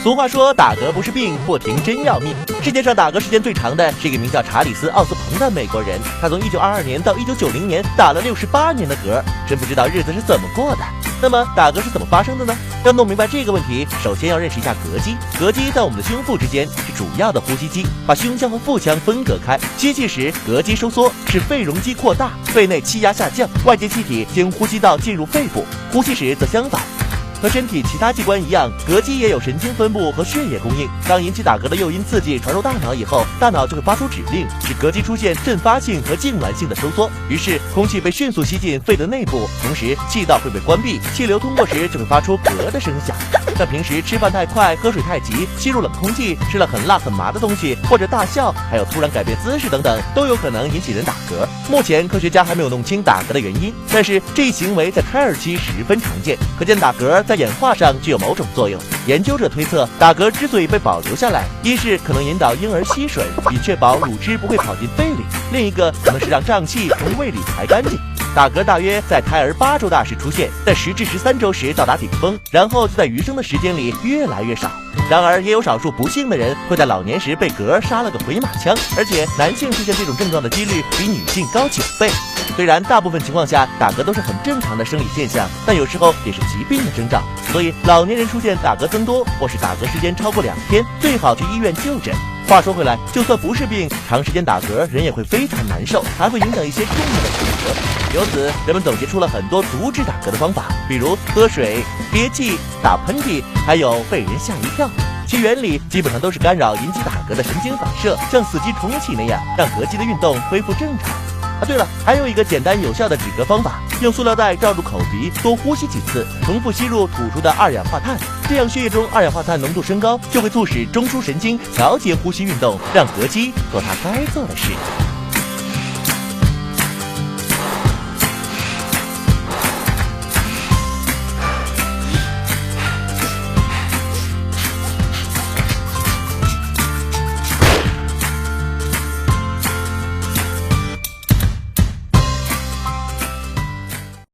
俗话说打嗝不是病，不停真要命。世界上打嗝时间最长的是一个名叫查理斯·奥斯彭的美国人，他从1922年到1990年打了68年的嗝，真不知道日子是怎么过的。那么打嗝是怎么发生的呢？要弄明白这个问题，首先要认识一下膈肌。膈肌在我们的胸腹之间是主要的呼吸肌，把胸腔和腹腔分隔开。吸气时膈肌收缩，使肺容积扩大，肺内气压下降，外界气体经呼吸道进入肺部。呼气时则相反。和身体其他器官一样，膈肌也有神经分布和血液供应。当引起打嗝的诱因刺激传入大脑以后，大脑就会发出指令，使膈肌出现阵发性和痉挛性的收缩，于是空气被迅速吸进肺的内部，同时气道会被关闭，气流通过时就会发出嗝的声响。像平时吃饭太快、喝水太急、吸入冷空气、吃了很辣很麻的东西，或者大笑，还有突然改变姿势等等，都有可能引起人打嗝。目前科学家还没有弄清打嗝的原因，但是这一行为在胎儿期十分常见，可见打嗝在演化上具有某种作用。研究者推测，打嗝之所以被保留下来，一是可能引导婴儿吸吮，以确保乳汁不会跑进肺里；另一个可能是让胀气从胃里排干净。打嗝大约在胎儿8周大时出现，在10至13周时到达顶峰，然后就在余生的时间里越来越少。然而也有少数不幸的人会在老年时被嗝杀了个回马枪，而且男性出现这种症状的几率比女性高9倍。虽然大部分情况下打嗝都是很正常的生理现象，但有时候也是疾病的征兆，所以老年人出现打嗝增多或是打嗝时间超过2天，最好去医院就诊。话说回来，就算不是病，长时间打嗝人也会非常难受，还会影响一些重要的场合。由此，人们总结出了很多阻止打嗝的方法，比如喝水、憋气、打喷嚏，还有被人吓一跳。其原理基本上都是干扰引起打嗝的神经反射，像死鸡重启那样，让膈肌的运动恢复正常。对了，还有一个简单有效的止嗝方法，用塑料袋罩住口鼻，多呼吸几次，重复吸入吐出的二氧化碳，这样血液中二氧化碳浓度升高，就会促使中枢神经调节呼吸运动，让膈肌做它该做的事。